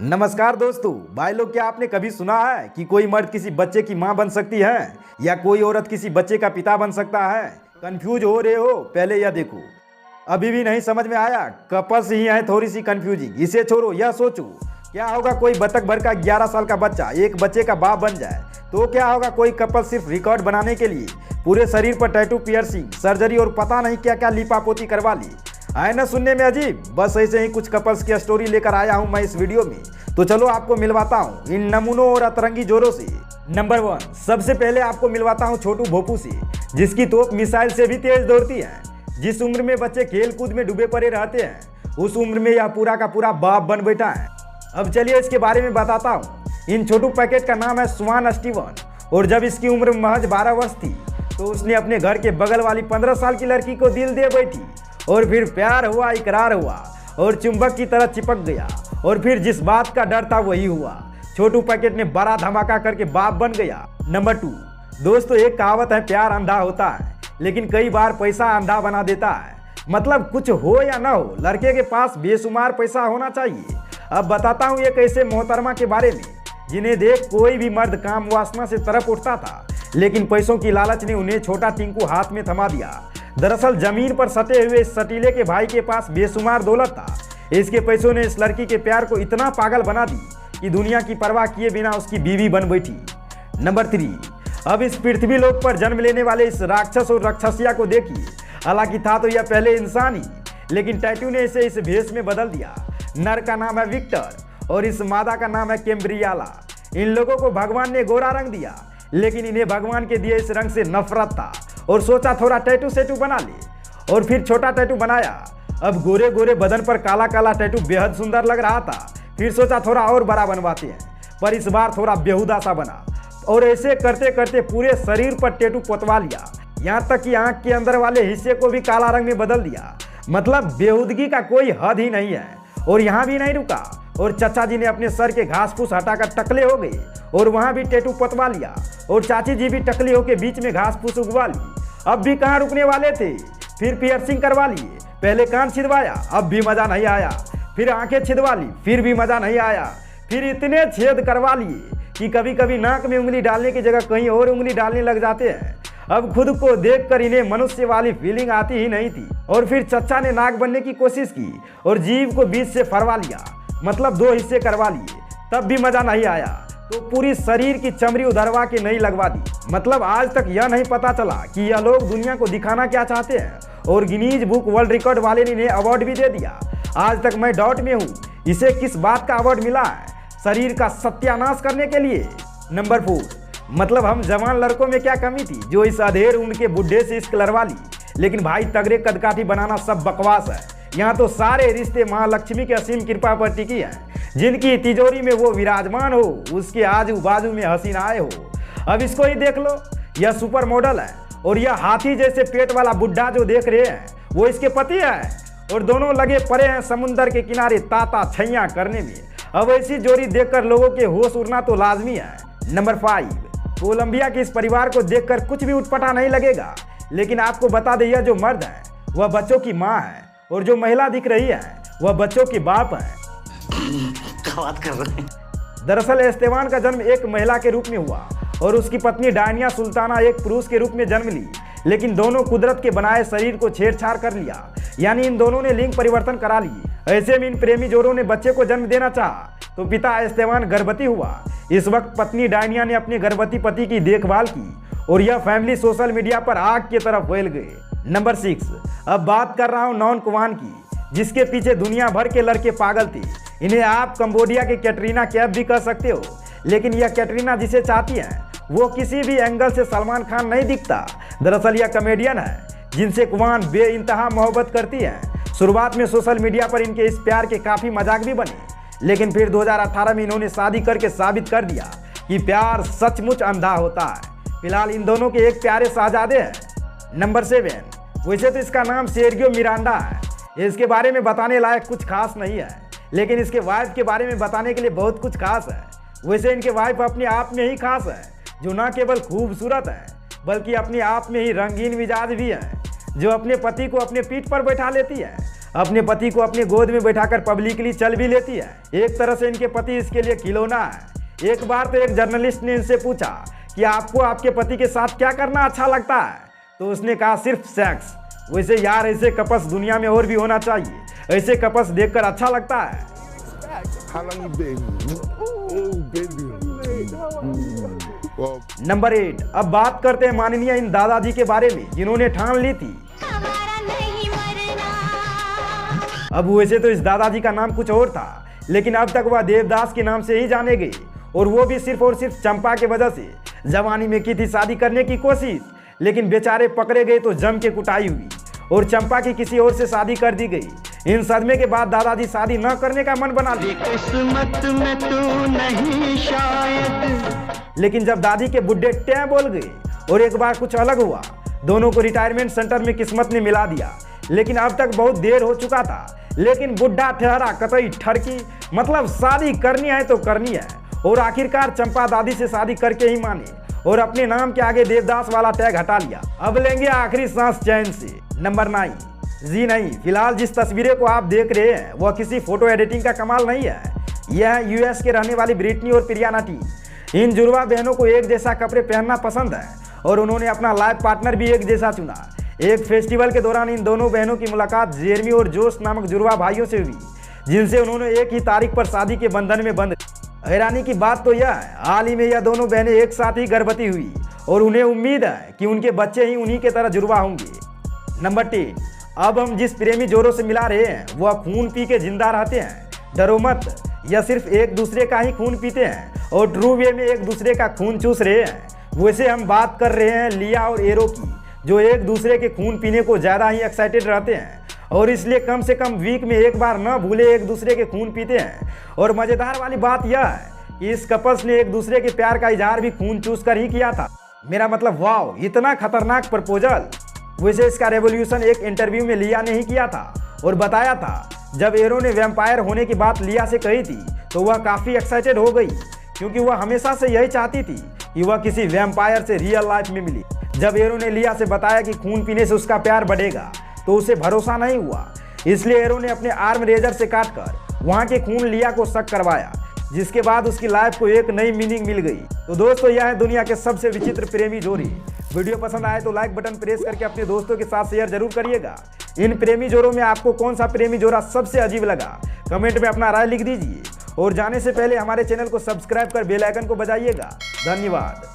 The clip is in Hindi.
नमस्कार दोस्तों। भाई लोग, क्या आपने कभी सुना है कि कोई मर्द किसी बच्चे की मां बन सकती है या कोई औरत किसी बच्चे का पिता बन सकता है? कंफ्यूज हो रहे हो? पहले यह देखो। अभी भी नहीं समझ में आया? कपल्स ही है थोड़ी सी कंफ्यूजिंग। इसे छोड़ो, यह सोचो क्या होगा कोई बतख भर का 11 साल का बच्चा एक बच्चे का बाप बन जाए तो क्या होगा? कोई कपल सिर्फ रिकॉर्ड बनाने के लिए पूरे शरीर पर टैटू, पियर्सिंग, सर्जरी और पता नहीं क्या क्या लिपापोती करवा ली। आए ना सुनने में अजीब? बस ऐसे ही कुछ कपल्स की स्टोरी लेकर आया हूं मैं इस वीडियो में। तो चलो आपको मिलवाता हूं इन नमूनों और अतरंगी जोरों से। नंबर 1, सबसे पहले आपको मिलवाता हूं छोटू भोपू से, जिसकी तोप मिसाइल से भी तेज दौड़ती है। जिस उम्र में बच्चे खेल कूद में डूबे पड़े रहते हैं उस उम्र में यह पूरा का पूरा बाप बन बैठा है। अब चलिए इसके बारे में बताता हूँ। इन छोटू पैकेट का नाम है स्वान स्टीवन, और जब इसकी उम्र महज 12 वर्ष थी तो उसने अपने घर के बगल वाली 15 साल की लड़की को दिल दे बैठी, और फिर प्यार हुआ, इकरार हुआ और चुंबक की तरह चिपक गया, और फिर जिस बात का डर था वही हुआ। छोटू पैकेट ने बड़ा धमाका करके बाप बन गया। नंबर 2, दोस्तों एक कहावत है, प्यार अंधा होता है लेकिन कई बार पैसा अंधा बना देता है। मतलब कुछ हो या ना हो, लड़के के पास बेशुमार पैसा होना चाहिए। अब बताता हूँ एक ऐसे मोहतरमा के बारे में जिन्हें देख कोई भी मर्द काम वासना से तरफ उठता था, लेकिन पैसों की लालच ने उन्हें छोटा टिंकू हाथ में थमा दिया। दरअसल जमीन पर सटे हुए इस सटीले के भाई के पास बेशुमार दौलत था। इसके पैसों ने इस लड़की के प्यार को इतना पागल बना दी कि दुनिया की परवाह किए बिना उसकी बीवी बन बैठी। नंबर 3, अब इस पृथ्वी लोक पर जन्म लेने वाले इस राक्षस और राक्षसिया को देखिए। हालांकि था तो यह पहले इंसान ही, लेकिन टैटू ने इसे इस भेष में बदल दिया। नर का नाम है विक्टर और इस मादा का नाम है कैम्ब्रियाला। इन लोगों को भगवान ने गोरा रंग दिया, लेकिन इन्हें भगवान के दिए इस रंग से नफरत था और सोचा थोड़ा टैटू सेटू बना ले, और फिर छोटा टैटू बनाया। अब गोरे गोरे बदन पर काला काला टैटू बेहद सुंदर लग रहा था। फिर सोचा थोड़ा और बड़ा बनवाते हैं, पर इस बार थोड़ा बेहुदा सा बना, और ऐसे करते करते पूरे शरीर पर टैटू पोतवा लिया। यहाँ तक कि आंख के अंदर वाले हिस्से को भी काला रंग में बदल दिया। मतलब बेहुदगी का कोई हद ही नहीं है। और यहाँ भी नहीं रुका, और चचा जी ने अपने सर के घास फूस हटाकर टकले हो गए और वहाँ भी टैटू पतवा लिया, और चाची जी भी टकली होकर बीच में घास फूस उगवा ली। अब भी कहाँ रुकने वाले थे, फिर पियर्सिंग करवा लिए। पहले कान छिदवाया, अब भी मजा नहीं आया। फिर आंखें छिदवा ली, फिर भी मजा नहीं आया। फिर इतने छेद करवा लिए कि कभी कभी नाक में उंगली डालने की जगह कहीं और उंगली डालने लग जाते हैं। अब खुद को देखकर इन्हें मनुष्य वाली फीलिंग आती ही नहीं थी। और फिर चचा ने नाक बनने की कोशिश की और जीभ को बीच से फरवा लिया, मतलब 2 हिस्से करवा लिए, तब भी मजा नहीं आया। तो पूरी शरीर की चमड़ी उधरवा के नहीं लगवा दी। मतलब आज तक यह नहीं पता चला कि यह लोग दुनिया को दिखाना क्या चाहते हैं, और गिनीज बुक वर्ल्ड रिकॉर्ड वाले ने इन्हें अवार्ड भी दे दिया। आज तक मैं डाउट में हूँ इसे किस बात का अवार्ड मिला है, शरीर का सत्यानाश करने के लिए। नंबर 4, मतलब हम जवान लड़कों में क्या कमी थी जो इस अधेड़ उम्र के बुढ़े से इश्क लड़वा ली। लेकिन भाई तगड़े कदकाठी बनाना सब बकवास है। यहाँ तो सारे रिश्ते महालक्ष्मी की असीम कृपा पर टिकी है। जिनकी तिजोरी में वो विराजमान हो उसके आजू बाजू में हसीनाएं हो। अब इसको ही देख लो, यह सुपर मॉडल है, और यह हाथी जैसे पेट वाला बुढ़ा जो देख रहे हैं वो इसके पति है, और दोनों लगे पड़े हैं समुंदर के किनारे ताता छैया करने में। अब ऐसी जोड़ी देखकर लोगों के होश उड़ना तो लाजमी है। नंबर 5, कोलंबिया के इस परिवार को देखकर कुछ भी उटपटा नहीं लगेगा, लेकिन आपको बता दें यह जो मर्द है वह बच्चों की माँ है, और जो महिला दिख रही है वह बच्चों के बाप है। क्या बात कर रहे हैं? दरअसल एस्तेवान का जन्म एक महिला के रूप में हुआ और उसकी पत्नी डायनिया सुल्ताना एक पुरुष के रूप में जन्म ली, लेकिन दोनों कुदरत के बनाए शरीर को छेड़छाड़ कर लिया, यानी इन दोनों ने लिंग परिवर्तन करा लिए। ऐसे में इन प्रेमी जोड़ों ने बच्चे को जन्म देना चाहा तो पिता एस्तेवान गर्भवती हुआ। इस वक्त पत्नी डायनिया ने अपने गर्भवती पति की देखभाल की, और यह फैमिली सोशल मीडिया पर आग की तरफ फैल गए। नंबर 6, अब बात कर रहा हूँ नॉन कुवान की, जिसके पीछे दुनिया भर के लड़के पागल थे। इन्हें आप कंबोडिया के कैटरीना कैफ भी कह सकते हो, लेकिन यह कैटरीना जिसे चाहती है वो किसी भी एंगल से सलमान खान नहीं दिखता। दरअसल यह कॉमेडियन है जिनसे कुवान बेइंतहा मोहब्बत करती है। शुरुआत में सोशल मीडिया पर इनके इस प्यार के काफ़ी मजाक भी बने, लेकिन फिर 2018 में इन्होंने शादी करके साबित कर दिया कि प्यार सचमुच अंधा होता है। फिलहाल इन दोनों के एक प्यारे शहजादे हैं। नंबर 7, वैसे तो इसका नाम सेर्गियो मिरांडा है। इसके बारे में बताने लायक कुछ खास नहीं है, लेकिन इसके वाइफ के बारे में बताने के लिए बहुत कुछ खास है। वैसे इनके वाइफ अपने आप में ही खास है, जो न केवल खूबसूरत है बल्कि अपने आप में ही रंगीन मिजाज भी है, जो अपने पति को अपने पीठ पर बैठा लेती है। अपने पति को अपने गोद में बैठाकर पब्लिकली चल भी लेती है। एक तरह से इनके पति इसके लिए खिलौना है। एक बार तो एक जर्नलिस्ट ने इनसे पूछा कि आपको आपके पति के साथ क्या करना अच्छा लगता है, तो उसने कहा सिर्फ सेक्स। वैसे यार ऐसे कपल्स दुनिया में और भी होना चाहिए, ऐसे कपल्स देखकर अच्छा लगता है। How long you been? Oh, baby. Well, number 8, अब बात करते हैं माननीय इन दादाजी के बारे में जिन्होंने ठान ली थी। अब वैसे तो इस दादाजी का नाम कुछ और था, लेकिन अब तक वह देवदास के नाम से ही जाने गए, और वो भी सिर्फ और सिर्फ चंपा के वजह से। जवानी में की थी शादी करने की कोशिश, लेकिन बेचारे पकड़े गए तो जम के कुटाई हुई और चंपा की किसी और से शादी कर दी गई। इन सदमे के बाद दादाजी शादी न करने का मन बना लिया। किस्मत में तू नहीं शायद। लेकिन जब दादी के बुड्ढे टैं बोल गए और एक बार कुछ अलग हुआ, दोनों को रिटायरमेंट सेंटर में किस्मत ने मिला दिया। लेकिन अब तक बहुत देर हो चुका था, लेकिन बुढ़ा ठहरा कतई ठरकी, मतलब शादी करनी है तो करनी है। और आखिरकार चंपा दादी से शादी करके ही माने और अपने नाम के आगे देवदास वाला टैग हटा लिया। अब लेंगे आखिरी सांस चैन से। नंबर 9, जी नहीं, फिलहाल जिस तस्वीरें को आप देख रहे हैं वह किसी फोटो एडिटिंग का कमाल नहीं है। यह है यूएस के रहने वाली ब्रिटनी और प्रिया नटी। इन जुड़वा बहनों को एक जैसा कपड़े पहनना पसंद है और उन्होंने अपना लाइफ पार्टनर भी एक जैसा चुना। एक फेस्टिवल के दौरान इन दोनों बहनों की मुलाकात जेरमी और जोश नामक जुड़वा भाइयों से हुई, जिनसे उन्होंने एक ही तारीख पर शादी के बंधन में बंध। हैरानी की बात तो यह है, हाल ही में यह दोनों बहनें एक साथ ही गर्भवती हुई और उन्हें उम्मीद है कि उनके बच्चे ही उन्हीं के तरह जुड़वा होंगे। नंबर 10, अब हम जिस प्रेमी जोड़ों से मिला रहे हैं वह खून पी के जिंदा रहते हैं। डरो मत, यह सिर्फ एक दूसरे का ही खून पीते हैं और ट्रू वे में एक दूसरे का खून चूस रहे हैं। वैसे हम बात कर रहे हैं लिया और एरो की, जो एक दूसरे के खून पीने को ज़्यादा ही एक्साइटेड रहते हैं और इसलिए कम से कम वीक में एक बार न भूले एक दूसरे के खून पीते हैं। और मज़ेदार वाली बात यह है कि इस कपल्स ने एक दूसरे के प्यार का इजहार भी खून चूस कर ही किया था। मेरा मतलब वाओ, इतना खतरनाक प्रपोजल। वैसे इसका रेवोल्यूशन एक इंटरव्यू में लिया ने ही किया था और बताया था जब एरो ने वैम्पायर होने की बात लिया से कही थी तो वह काफ़ी एक्साइटेड हो गई, क्योंकि वह हमेशा से यही चाहती थी कि वह किसी वैम्पायर से रियल लाइफ में मिली। जब एरो ने लिया से बताया कि खून पीने से उसका प्यार बढ़ेगा तो उसे भरोसा नहीं हुआ, इसलिए एरो ने अपने आर्म रेजर से काटकर वहाँ के खून लिया को शक करवाया, जिसके बाद उसकी लाइफ को एक नई मीनिंग मिल गई। तो दोस्तों, यह है दुनिया के सबसे विचित्र प्रेमी जोड़ी। वीडियो पसंद आए तो लाइक बटन प्रेस करके अपने दोस्तों के साथ शेयर जरूर करिएगा। इन प्रेमी जोड़ों में आपको कौन सा प्रेमी जोड़ा सबसे अजीब लगा, कमेंट में अपना राय लिख दीजिए और जाने से पहले हमारे चैनल को सब्सक्राइब कर बेल आइकन को बजाइएगा। धन्यवाद।